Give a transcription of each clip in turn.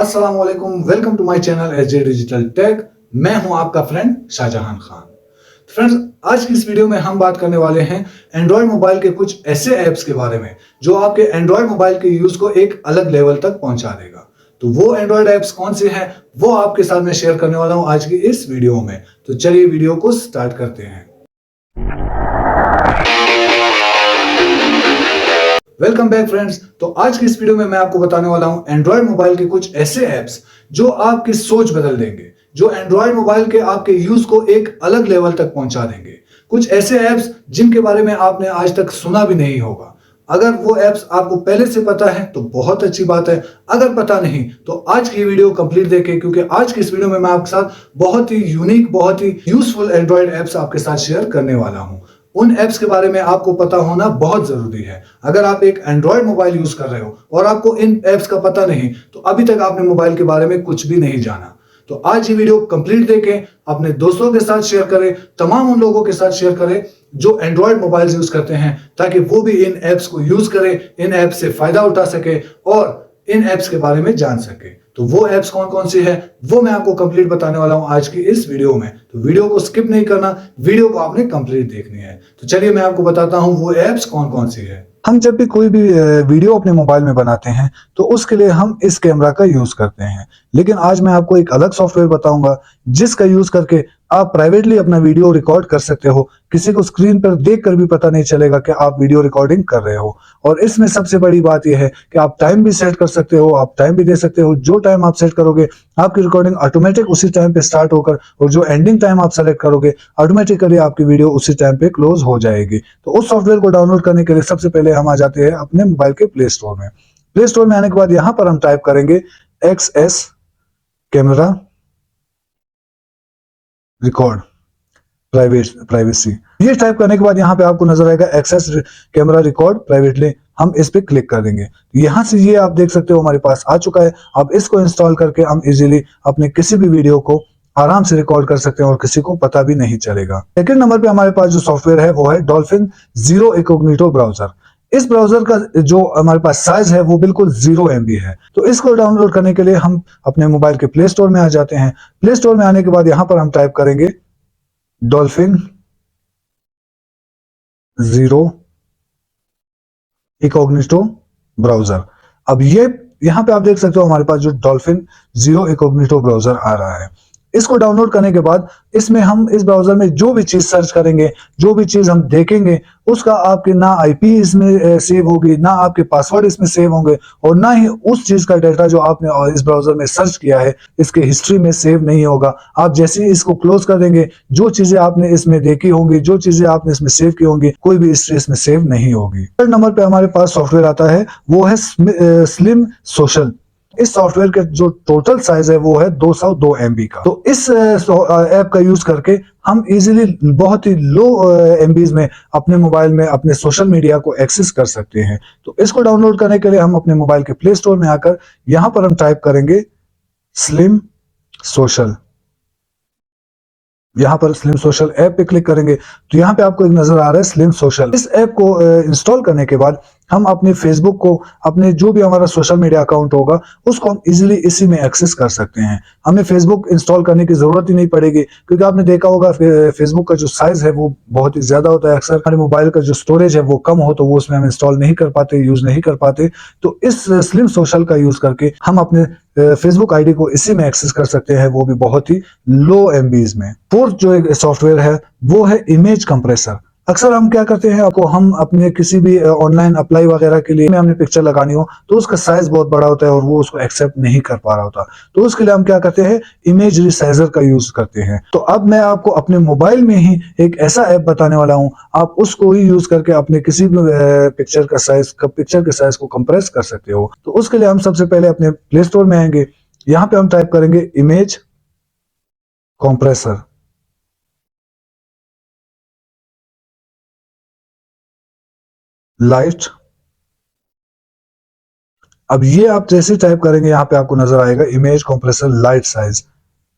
अस्सलाम वालेकुम, welcome to my channel SJ digital tech. मैं हूं आपका फ्रेंड शाहजहां खान। फ्रेंड्स, आज की इस वीडियो में हम बात करने वाले हैं एंड्रॉयड मोबाइल के कुछ ऐसे ऐप्स के बारे में जो आपके एंड्रॉयड मोबाइल के यूज को एक अलग लेवल तक पहुंचा देगा। तो वो एंड्रॉयड ऐप्स कौन से हैं वो आपके साथ मैं शेयर करने वाला हूं आज की इस वीडियो में। तो चलिए वीडियो को स्टार्ट करते हैं। Welcome back friends. तो आज की इस वीडियो में मैं आपको बताने वाला हूं एंड्रॉयड मोबाइल के कुछ ऐसे ऐप्स जो आपकी सोच बदल देंगे, जो एंड्रॉयड मोबाइल के आपके यूज को एक अलग लेवल तक पहुंचा देंगे। कुछ ऐसे ऐप्स जिनके बारे में आपने आज तक सुना भी नहीं होगा। अगर वो ऐप्स आपको पहले से पता है तो बहुत अच्छी बात है, अगर पता नहीं तो आज की वीडियो कंप्लीट देखें, क्योंकि आज की इस वीडियो में मैं आपके साथ बहुत ही यूनिक, बहुत ही यूजफुल एंड्रॉयड ऐप्स आपके साथ शेयर करने वाला हूं। उन ऐप्स के बारे में आपको पता होना बहुत जरूरी है। अगर आप एक एंड्रॉयड मोबाइल यूज कर रहे हो और आपको इन ऐप्स का पता नहीं, तो अभी तक आपने मोबाइल के बारे में कुछ भी नहीं जाना। तो आज ये वीडियो कंप्लीट देखें, अपने दोस्तों के साथ शेयर करें, तमाम उन लोगों के साथ शेयर करें जो एंड्रॉयड मोबाइल यूज करते हैं, ताकि वो भी इन ऐप्स को यूज करें, इन ऐप्स से फायदा उठा सके और इन ऐप्स के बारे में जान सके। तो वो ऐप्स कौन कौन सी है वो मैं आपको कंप्लीट बताने वाला हूं आज की इस वीडियो में। तो वीडियो को स्किप नहीं करना, वीडियो को आपने कंप्लीट देखनी है। तो चलिए मैं आपको बताता हूं वो ऐप्स कौन कौन सी है। हम जब भी कोई भी वीडियो अपने मोबाइल में बनाते हैं तो उसके लिए हम इस कैमरा का यूज करते हैं, लेकिन आज मैं आपको एक अलग सॉफ्टवेयर बताऊंगा जिसका यूज करके आप प्राइवेटली अपना वीडियो रिकॉर्ड कर सकते हो। किसी को स्क्रीन पर देखकर भी पता नहीं चलेगा कि आप वीडियो रिकॉर्डिंग कर रहे हो। और इसमें सबसे बड़ी बात यह है कि आप टाइम भी सेट कर सकते हो, आप टाइम भी दे सकते हो। जो टाइम आप सेट करोगे आपकी रिकॉर्डिंग ऑटोमेटिक उसी टाइम पे स्टार्ट होकर, और जो एंडिंग टाइम आप सेलेक्ट करोगे ऑटोमेटिकली आपकी वीडियो उसी टाइम पे क्लोज हो जाएगी। तो उस सॉफ्टवेयर को डाउनलोड करने के लिए सबसे पहले हम आ जाते हैं अपने मोबाइल के प्ले स्टोर में। प्ले स्टोर में आने के बाद यहाँ पर हम टाइप करेंगे XS कैमरा रिकॉर्ड प्राइवेसी। ये टाइप करने के बाद यहाँ पे आपको नजर आएगा एक्सेस कैमरा रिकॉर्ड प्राइवेटली। हम इस पे क्लिक कर देंगे। यहाँ से ये आप देख सकते हो हमारे पास आ चुका है। अब इसको इंस्टॉल करके हम इजीली अपने किसी भी वीडियो को आराम से रिकॉर्ड कर सकते हैं और किसी को पता भी नहीं चलेगा। सेकंड नंबर पे हमारे पास जो सॉफ्टवेयर है वो है डॉल्फिन जीरो इकोग्निटो ब्राउजर। इस ब्राउजर का जो हमारे पास साइज है वो बिल्कुल 0 MB है। तो इसको डाउनलोड करने के लिए हम अपने मोबाइल के प्ले स्टोर में आ जाते हैं। प्ले स्टोर में आने के बाद यहाँ पर हम टाइप करेंगे डॉल्फिन जीरो इकोग्निटो ब्राउजर। अब ये यहाँ पे आप देख सकते हो हमारे पास जो डॉल्फिन जीरो इकोग्निटो ब्राउजर आ रहा है। इसको डाउनलोड करने के बाद इसमें हम इस ब्राउजर में जो भी चीज सर्च करेंगे, जो भी चीज हम देखेंगे, उसका आपके ना आईपी इसमें सेव होगी, ना आपके पासवर्ड इसमें सेव होंगे, और ना ही उस चीज का डेटा जो आपने इस ब्राउजर में सर्च किया है इसके हिस्ट्री में सेव नहीं होगा। आप जैसे ही इसको क्लोज कर देंगे, जो चीजें आपने इसमें देखी होंगी, जो चीजें आपने इसमें सेव की होंगी, कोई भी हिस्ट्री इसमें सेव नहीं होगी। थर्ड नंबर पे हमारे पास सॉफ्टवेयर आता है वो है स्लिम सोशल। इस सॉफ्टवेयर का जो टोटल साइज है वो है 202 MB का। तो इस ऐप का यूज करके हम इजीली बहुत ही लो MBs में अपने मोबाइल में अपने सोशल मीडिया को एक्सेस कर सकते हैं। तो इसको डाउनलोड करने के लिए हम अपने मोबाइल के प्ले स्टोर में आकर यहां पर हम टाइप करेंगे स्लिम सोशल। यहाँ पर स्लिम सोशल ऐप पे क्लिक करेंगे तो यहाँ पे आपको एक नजर आ रहा है स्लिम सोशल। इस ऐप को इंस्टॉल करने के बाद हम अपने फेसबुक को, अपने जो भी हमारा सोशल मीडिया अकाउंट होगा उसको हम इजीली इसी में एक्सेस कर सकते हैं। हमें फेसबुक इंस्टॉल करने की जरूरत ही नहीं पड़ेगी, क्योंकि आपने देखा होगा फेसबुक का जो साइज है वो बहुत ही ज्यादा होता है। अक्सर हमारे मोबाइल का जो स्टोरेज है वो कम हो तो वो उसमें हम इंस्टॉल नहीं कर पाते, यूज नहीं कर पाते। तो इस स्लिम सोशल का यूज करके हम अपने फेसबुक आईडी को इसी में एक्सेस कर सकते हैं, वो भी बहुत ही लो MBs में। फोर्थ जो सॉफ्टवेयर है वो है इमेज कंप्रेसर। अक्सर हम क्या करते हैं, आपको हम अपने किसी भी ऑनलाइन अप्लाई वगैरह के लिए हमने पिक्चर लगानी हो तो उसका साइज बहुत बड़ा होता है और वो उसको एक्सेप्ट नहीं कर पा रहा होता। तो उसके लिए हम क्या करते हैं, इमेज रिसाइजर का यूज करते हैं। तो अब मैं आपको अपने मोबाइल में ही एक ऐसा ऐप बताने वाला हूं, आप उसको ही यूज करके अपने किसी भी पिक्चर के साइज को कंप्रेस कर सकते हो। तो उसके लिए हम सबसे पहले अपने प्ले स्टोर में आएंगे। यहाँ पे हम टाइप करेंगे इमेज कंप्रेसर। लाइट। अब ये आप जैसे टाइप करेंगे यहाँ पे आपको नजर आएगा इमेज कंप्रेसर लाइट साइज।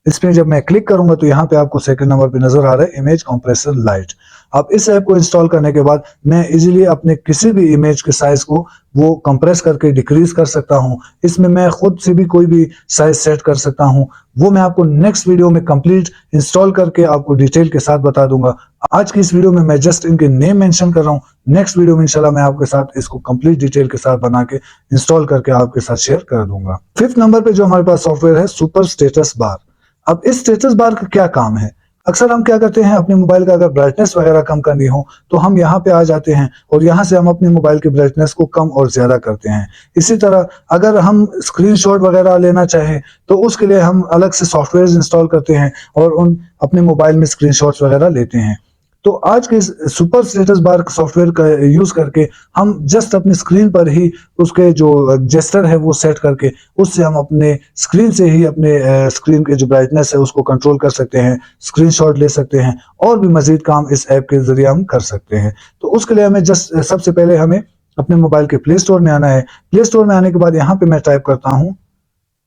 इसमें जब मैं क्लिक करूंगा तो यहाँ पे आपको सेकंड नंबर पे नजर आ रहा है इमेज कंप्रेसर लाइट। अब इस ऐप को इंस्टॉल करने के बाद मैं इजीली अपने किसी भी इमेज के साइज को वो कंप्रेस करके डिक्रीज कर सकता हूँ। इसमें मैं खुद से भी कोई भी साइज सेट कर सकता हूँ। वो मैं आपको नेक्स्ट वीडियो में कंप्लीट इंस्टॉल करके आपको डिटेल के साथ बता दूंगा। आज की इस वीडियो में मैं जस्ट इनके नेम मेंशन कर रहा हूँ। नेक्स्ट वीडियो में इंशाल्लाह मैं आपके साथ इसको कंप्लीट डिटेल के साथ बना के इंस्टॉल करके आपके साथ शेयर कर दूंगा। फिफ्थ नंबर पे जो हमारे पास सॉफ्टवेयर है सुपर स्टेटस बार। अब इस स्टेटस बार का क्या काम है? अक्सर हम क्या करते हैं, अपने मोबाइल का अगर ब्राइटनेस वगैरह कम करनी हो तो हम यहाँ पे आ जाते हैं और यहाँ से हम अपने मोबाइल के ब्राइटनेस को कम और ज्यादा करते हैं। इसी तरह अगर हम स्क्रीनशॉट वगैरह लेना चाहें तो उसके लिए हम अलग से सॉफ्टवेयर इंस्टॉल करते हैं और उन अपने मोबाइल में स्क्रीनशॉट्स वगैरह लेते हैं। तो आज के सुपर स्टेटस बार सॉफ्टवेयर का यूज करके हम जस्ट अपनी स्क्रीन पर ही उसके जो जेस्चर है वो सेट करके उससे हम अपने स्क्रीन से ही अपने स्क्रीन के जो ब्राइटनेस है उसको कंट्रोल कर सकते हैं, स्क्रीनशॉट ले सकते हैं और भी मजीद काम इस ऐप के जरिए हम कर सकते हैं। तो उसके लिए हमें जस्ट सबसे पहले हमें अपने मोबाइल के प्ले स्टोर में आना है। प्ले स्टोर में आने के बाद यहाँ पे मैं टाइप करता हूँ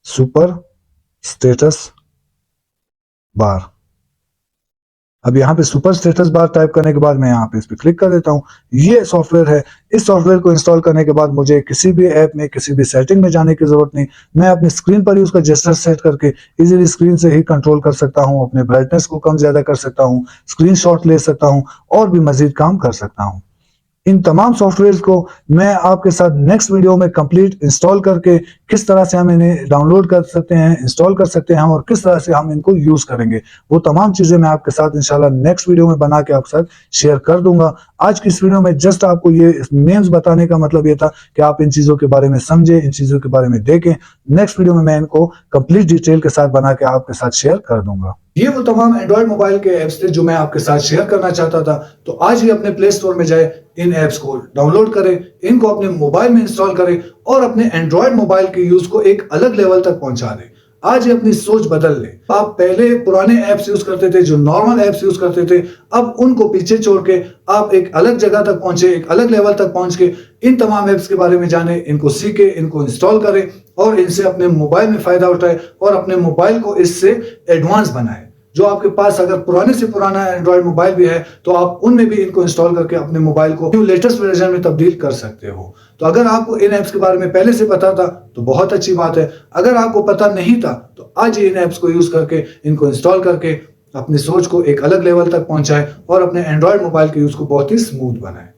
सुपर स्टेटस बार। अब यहाँ पे सुपर स्टेटस बार टाइप करने के बाद मैं यहाँ पे इस पे क्लिक कर देता हूँ। ये सॉफ्टवेयर है। इस सॉफ्टवेयर को इंस्टॉल करने के बाद मुझे किसी भी ऐप में किसी भी सेटिंग में जाने की जरूरत नहीं। मैं अपनी स्क्रीन पर ही उसका जेस्चर सेट करके इजीली स्क्रीन से ही कंट्रोल कर सकता हूँ, अपने ब्राइटनेस को कम ज्यादा कर सकता हूँ, स्क्रीनशॉट ले सकता हूँ और भी मजीद काम कर सकता हूँ। इन तमाम सॉफ्टवेयर को मैं आपके साथ नेक्स्ट वीडियो में कंप्लीट इंस्टॉल करके किस तरह से हम इन्हें डाउनलोड कर सकते हैं, इंस्टॉल कर सकते हैं हम और किस तरह से हम इनको यूज करेंगे, वो तमाम चीजें मैं आपके साथ इंशाल्लाह नेक्स्ट वीडियो में बना के आपके साथ शेयर कर दूंगा। आज की इस वीडियो में जस्ट आपको ये नेम्स बताने का मतलब ये था कि आप इन चीजों के बारे में समझें, इन चीजों के बारे में देखें। नेक्स्ट वीडियो में मैं इनको कंप्लीट डिटेल के साथ बना के आपके साथ शेयर कर दूंगा। ये वो तमाम एंड्रॉइड मोबाइल के ऐप्स थे जो मैं आपके साथ शेयर करना चाहता था। तो आज ही अपने प्ले स्टोर में जाए, इन ऐप्स को डाउनलोड करें, इनको अपने मोबाइल में इंस्टॉल करें और अपने एंड्रॉइड मोबाइल के यूज को एक अलग लेवल तक पहुंचा दें। आज ही अपनी सोच बदल लें। आप पहले पुराने ऐप्स यूज करते थे, जो नॉर्मल ऐप्स यूज करते थे, अब उनको पीछे छोड़ के आप एक अलग जगह तक पहुंचे, एक अलग लेवल तक पहुंच के इन तमाम ऐप्स के बारे में जाने, इनको सीखे, इनको इंस्टॉल करें और इनसे अपने मोबाइल में फायदा उठाए और अपने मोबाइल को इससे एडवांस बनाए। जो आपके पास अगर पुराने से पुराना एंड्रॉइड मोबाइल भी है तो आप उनमें भी इनको इंस्टॉल करके अपने मोबाइल को लेटेस्ट वर्जन में तब्दील कर सकते हो। तो अगर आपको इन ऐप्स के बारे में पहले से पता था तो बहुत अच्छी बात है। अगर आपको पता नहीं था तो आज ही इन ऐप्स को यूज करके, इनको इंस्टॉल करके अपनी सोच को एक अलग लेवल तक पहुंचाए और अपने एंड्रॉइड मोबाइल के यूज को बहुत ही स्मूथ बनाए।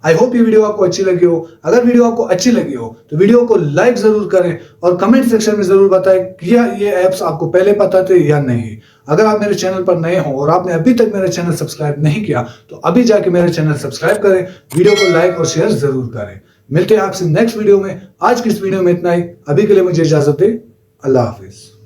आई होप ये वीडियो आपको अच्छी लगी हो। अगर वीडियो आपको अच्छी लगी हो तो वीडियो को लाइक जरूर करें और कमेंट सेक्शन में जरूर बताएं कि ये ऐप्स आपको पहले पता थे या नहीं। अगर आप मेरे चैनल पर नए हो और आपने अभी तक मेरा चैनल सब्सक्राइब नहीं किया तो अभी जाके मेरा चैनल सब्सक्राइब करें, वीडियो को लाइक और शेयर जरूर करें। मिलते हैं आपसे नेक्स्ट वीडियो में। आज की इस वीडियो में इतना ही। अभी के लिए मुझे इजाजत दें। अल्लाह हाफिज।